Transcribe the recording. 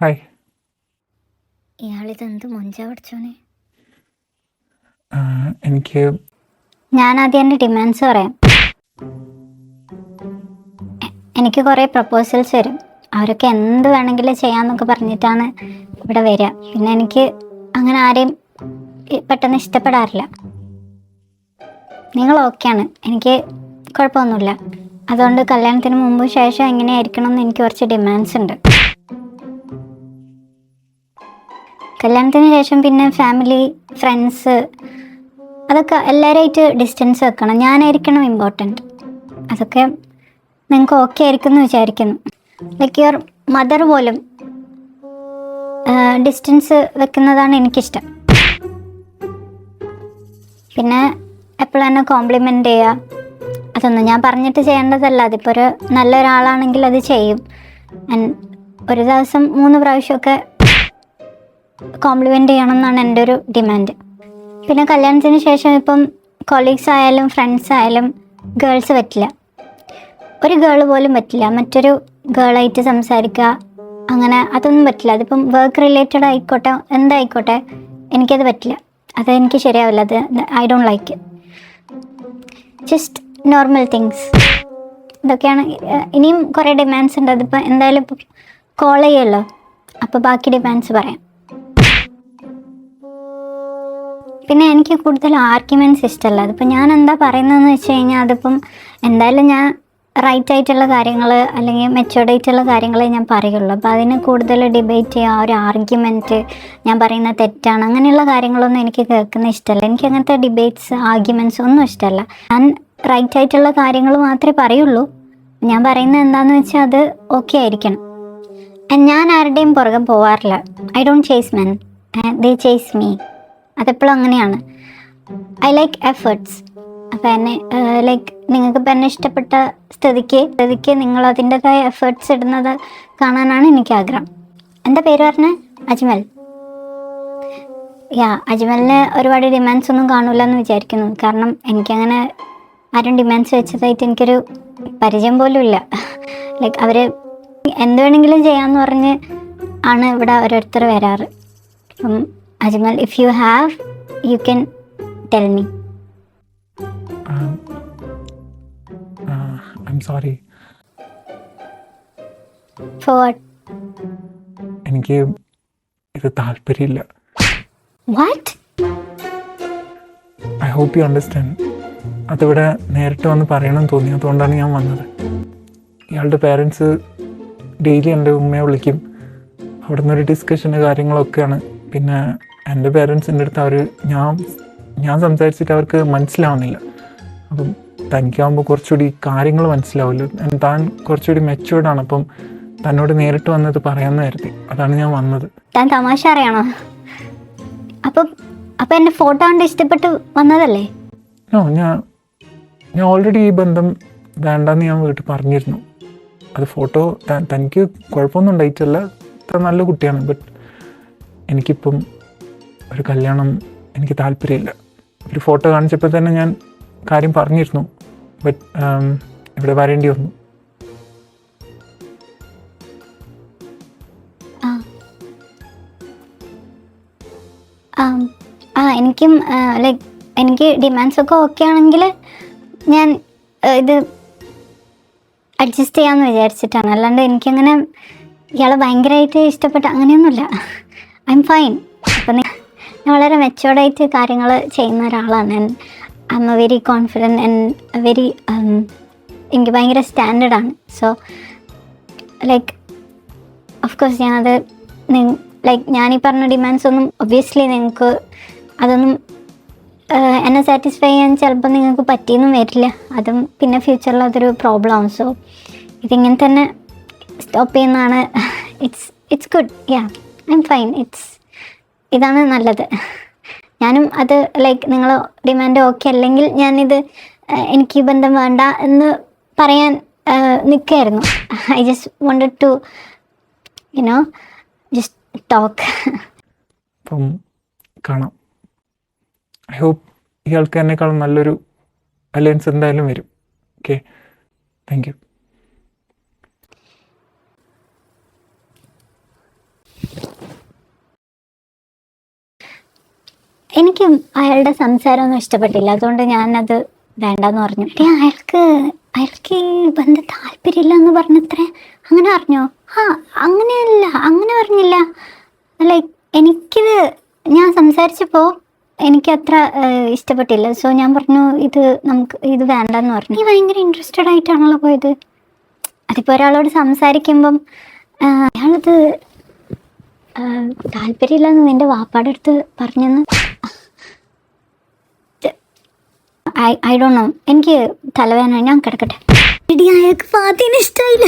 Hi. ഇയാളിതെന്ത് മൊഞ്ച പഠിച്ചോനെ. എനിക്ക് ഞാനാദ്യം എൻ്റെ ഡിമാൻഡ്സ് പറയാം. എനിക്ക് കുറേ പ്രപ്പോസൽസ് വരും. അവരൊക്കെ എന്ത് വേണമെങ്കിലും ചെയ്യാമെന്നൊക്കെ പറഞ്ഞിട്ടാണ് ഇവിടെ വരിക. പിന്നെ എനിക്ക് അങ്ങനെ ആരെയും പെട്ടെന്ന് ഇഷ്ടപ്പെടാറില്ല. നിങ്ങൾ ഓക്കെയാണ്, എനിക്ക് കുഴപ്പമൊന്നുമില്ല. അതുകൊണ്ട് കല്യാണത്തിന് മുമ്പും ശേഷം എങ്ങനെയായിരിക്കണം എന്ന് എനിക്ക് കുറച്ച് ഡിമാൻഡ്സ് ഉണ്ട്. കല്യാണത്തിന് ശേഷം പിന്നെ ഫാമിലി, ഫ്രണ്ട്സ്, അതൊക്കെ എല്ലാവരുമായിട്ട് ഡിസ്റ്റൻസ് വെക്കണം. ഞാനായിരിക്കണം ഇമ്പോർട്ടൻറ്റ്. അതൊക്കെ നിങ്ങൾക്ക് ഓക്കെ ആയിരിക്കും എന്ന് വിചാരിക്കുന്നു. ലൈക്ക് യുവർ മദർ പോലും ഡിസ്റ്റൻസ് വെക്കുന്നതാണ് എനിക്കിഷ്ടം. പിന്നെ എപ്പോഴും എന്നെ കോംപ്ലിമെൻ്റ് ചെയ്യുക, അതൊന്നും ഞാൻ പറഞ്ഞിട്ട് ചെയ്യേണ്ടതല്ല. അതിപ്പോൾ ഒരു നല്ലൊരാളാണെങ്കിൽ അത് ചെയ്യും. ഒരു ദിവസം 3 പ്രാവശ്യമൊക്കെ കോംപ്ലിമെൻ്റ് ചെയ്യണം എന്നാണ് എൻ്റെ ഒരു ഡിമാൻഡ്. പിന്നെ കല്യാണത്തിന് ശേഷം ഇപ്പം കൊളീഗ്സ് ആയാലും ഫ്രണ്ട്സ് ആയാലും ഗേൾസ് പറ്റില്ല. ഒരു ഗേൾ പോലും പറ്റില്ല മറ്റൊരു ഗേളായിട്ട് സംസാരിക്കുക, അങ്ങനെ അതൊന്നും പറ്റില്ല. അതിപ്പം വർക്ക് റിലേറ്റഡ് ആയിക്കോട്ടെ, എന്തായിക്കോട്ടെ, എനിക്കത് പറ്റില്ല. അതെനിക്ക് ശരിയാവില്ല. അത് I don't like it. Just normal things. ഇതൊക്കെയാണ്. ഇനിയും കുറേ ഡിമാൻഡ്സ് ഉണ്ട്. അതിപ്പോൾ എന്തായാലും ഇപ്പോൾ കോൾ ചെയ്യുമല്ലോ, അപ്പോൾ ബാക്കി ഡിമാൻഡ്സ് പറയാം. പിന്നെ എനിക്ക് കൂടുതൽ ആർഗ്യുമെൻറ്റ്സ് ഇഷ്ടമല്ല. അതിപ്പോൾ ഞാൻ എന്താ പറയുന്നതെന്ന് വെച്ച് കഴിഞ്ഞാൽ അതിപ്പം എന്തായാലും ഞാൻ റൈറ്റ് ആയിട്ടുള്ള കാര്യങ്ങൾ അല്ലെങ്കിൽ മെച്ചുവേർഡ് ആയിട്ടുള്ള കാര്യങ്ങളെ ഞാൻ പറയുള്ളൂ. അപ്പോൾ അതിന് കൂടുതൽ ഡിബേറ്റ് ചെയ്യുക, ഒരു ആർഗ്യുമെൻറ്റ്, ഞാൻ പറയുന്ന തെറ്റാണ്, അങ്ങനെയുള്ള കാര്യങ്ങളൊന്നും എനിക്ക് കേൾക്കുന്ന ഇഷ്ടമല്ല. എനിക്ക് അങ്ങനത്തെ ഡിബേറ്റ്സ്, ആർഗ്യുമെൻറ്റ്സ് ഒന്നും ഇഷ്ടമല്ല. ഞാൻ റൈറ്റ് ആയിട്ടുള്ള കാര്യങ്ങൾ മാത്രമേ പറയുള്ളൂ. ഞാൻ പറയുന്നത് എന്താണെന്ന് വെച്ചാൽ അത് ഓക്കെ ആയിരിക്കണം. ഞാൻ ആരുടെയും പുറകെ പോവാറില്ല. I don't chase men, they chase me. അതെപ്പോഴും അങ്ങനെയാണ്. I like efforts. അപ്പം എന്നെ ലൈക്ക് നിങ്ങൾക്കിപ്പോൾ എന്നെ ഇഷ്ടപ്പെട്ട സ്ഥിതിക്ക് നിങ്ങൾ അതിൻ്റെതായ എഫേർട്സ് ഇടുന്നത് കാണാനാണ് എനിക്ക് ആഗ്രഹം. എന്താ പേര് പറഞ്ഞത്? അജ്മൽ. അജ്മലിന് ഒരുപാട് ഡിമാൻഡ്സ് ഒന്നും കാണില്ല എന്ന് വിചാരിക്കുന്നു. കാരണം എനിക്കങ്ങനെ ആരും ഡിമാൻഡ്സ് വെച്ചതായിട്ട് എനിക്കൊരു പരിചയം പോലും ഇല്ല. ലൈക്ക് അവർ എന്ത് വേണമെങ്കിലും ചെയ്യാമെന്ന് പറഞ്ഞ് ആണ് ഇവിടെ ഓരോരുത്തർ വരാറ്. അപ്പം Ajmal, if you have, you can tell me. I'm sorry. For what? എനിക്ക് ഇത് താല്പര്യമില്ല. What? I hope you understand. അതിവിടെ നേരിട്ട് വന്ന് പറയണമെന്ന് തോന്നി, അതുകൊണ്ടാണ് ഞാൻ വന്നത്. ഇയാളുടെ പേരൻസ് ഡെയിലി എൻ്റെ ഉമ്മയെ വിളിക്കും. അവിടെ നിന്നൊരു ഡിസ്കഷൻ്റെ കാര്യങ്ങളൊക്കെയാണ്. പിന്നെ എൻ്റെ പേരൻസിൻ്റെ അടുത്ത് ഞാൻ സംസാരിച്ചിട്ട് അവർക്ക് മനസ്സിലാവുന്നില്ല. അപ്പം തനിക്കാവുമ്പോൾ കുറച്ചുകൂടി കാര്യങ്ങൾ മനസ്സിലാവുമല്ലോ. താൻ കുറച്ചുകൂടി മെച്ചുവേർഡാണ്. അപ്പം തന്നോട് നേരിട്ട് വന്നത് പറയാമെന്ന് കരുതി, അതാണ് ഞാൻ വന്നത്. താൻ തമാശ അറിയണോ? അപ്പം എൻ്റെ ഫോട്ടോ കണ്ട് ഇഷ്ടപ്പെട്ട് വന്നതല്ലേ? ഞാൻ ഓൾറെഡി ഈ ബന്ധം വേണ്ടെന്ന് ഞാൻ വീട്ടിൽ പറഞ്ഞിരുന്നു. അത് ഫോട്ടോ തനിക്ക് കുഴപ്പമൊന്നും ഉണ്ടായിട്ടല്ല, നല്ല കുട്ടിയാണ്. ബട്ട് എനിക്കിപ്പം ഒരു കല്യാണം എനിക്ക് താല്പര്യമില്ല. ഒരു ഫോട്ടോ കാണിച്ചപ്പോൾ തന്നെ ഞാൻ കാര്യം പറഞ്ഞിരുന്നു. ബട്ട് ഇവിടെ വരേണ്ടി വന്നു. എനിക്കും ലൈക്ക് എനിക്ക് ഡിമാൻഡ്സ് ഒക്കെ ഓക്കെ ആണെങ്കിൽ ഞാൻ ഇത് അഡ്ജസ്റ്റ് ചെയ്യാമെന്ന് വിചാരിച്ചിട്ടാണ്. അല്ലാണ്ട് എനിക്കങ്ങനെ ഇയാളെ ഭയങ്കരമായിട്ട് ഇഷ്ടപ്പെട്ട അങ്ങനെയൊന്നുമില്ല. I am fine. അപ്പം ഞാൻ വളരെ മെച്ചുവേർഡായിട്ട് കാര്യങ്ങൾ ചെയ്യുന്ന ഒരാളാണ്. I M A very confident and very എനിക്ക് ഭയങ്കര സ്റ്റാൻഡേർഡാണ്. സോ ലൈക്ക് ഓഫ് കോഴ്സ് ഞാനത് ലൈക്ക് ഞാനീ പറഞ്ഞ ഡിമാൻഡ്സ് ഒന്നും ഒബ്വിയസ്ലി നിങ്ങൾക്ക് അതൊന്നും എന്നെ സാറ്റിസ്ഫൈ ചെയ്യാൻ ചിലപ്പോൾ നിങ്ങൾക്ക് പറ്റിയെന്നും വരില്ല. അതും പിന്നെ ഫ്യൂച്ചറിൽ അതൊരു പ്രോബ്ലം ആവും. സോ ഇതിങ്ങനെ തന്നെ സ്റ്റോപ്പ് ചെയ്യുന്നതാണ് it's good. I am fine. ഇതാണ് നല്ലത്. ഞാനും അത് ലൈക്ക് നിങ്ങൾ ഡിമാൻഡ് ഓക്കെ അല്ലെങ്കിൽ ഞാനിത് എനിക്ക് ഈ ബന്ധം വേണ്ട എന്ന് പറയാൻ നിൽക്കുകയായിരുന്നു. I just wanted to just talk. അപ്പം കാണാം. ഐ ഹോപ്പ് ഇയാൾക്ക് എന്നെക്കാളും നല്ലൊരു അലയൻസ് എന്തായാലും വരും. Okay, thank you. എനിക്ക് അയാളുടെ സംസാരമൊന്നും ഇഷ്ടപ്പെട്ടില്ല, അതുകൊണ്ട് ഞാനത് വേണ്ടെന്ന് പറഞ്ഞു. അയാൾക്ക് ഈ ബന്ധം താല്പര്യമില്ല എന്ന് പറഞ്ഞത്രേ. അങ്ങനെ പറഞ്ഞോ? അങ്ങനെയല്ല, അങ്ങനെ പറഞ്ഞില്ല. ലൈക്ക് എനിക്കിത് ഞാൻ സംസാരിച്ചപ്പോൾ എനിക്കത്ര ഇഷ്ടപ്പെട്ടില്ല. സോ ഞാൻ പറഞ്ഞു നമുക്ക് ഇത് വേണ്ടെന്ന് പറഞ്ഞു. നീ ഭയങ്കര ഇൻട്രസ്റ്റഡ് ആയിട്ടാണല്ലോ പോയത്. അതിപ്പോൾ ഒരാളോട് സംസാരിക്കുമ്പം അയാളത് താല്പര്യമില്ലെന്ന് നിന്റെ വാപ്പാടെ അടുത്ത് പറഞ്ഞെന്ന്. ഐ ഡോണ്ട് നോ, എനിക്ക് തലവേദന, ഞാൻ കിടക്കട്ടെ. അയാൾക്ക് ഫാത്തിനെ ഇഷ്ടമായില്ല.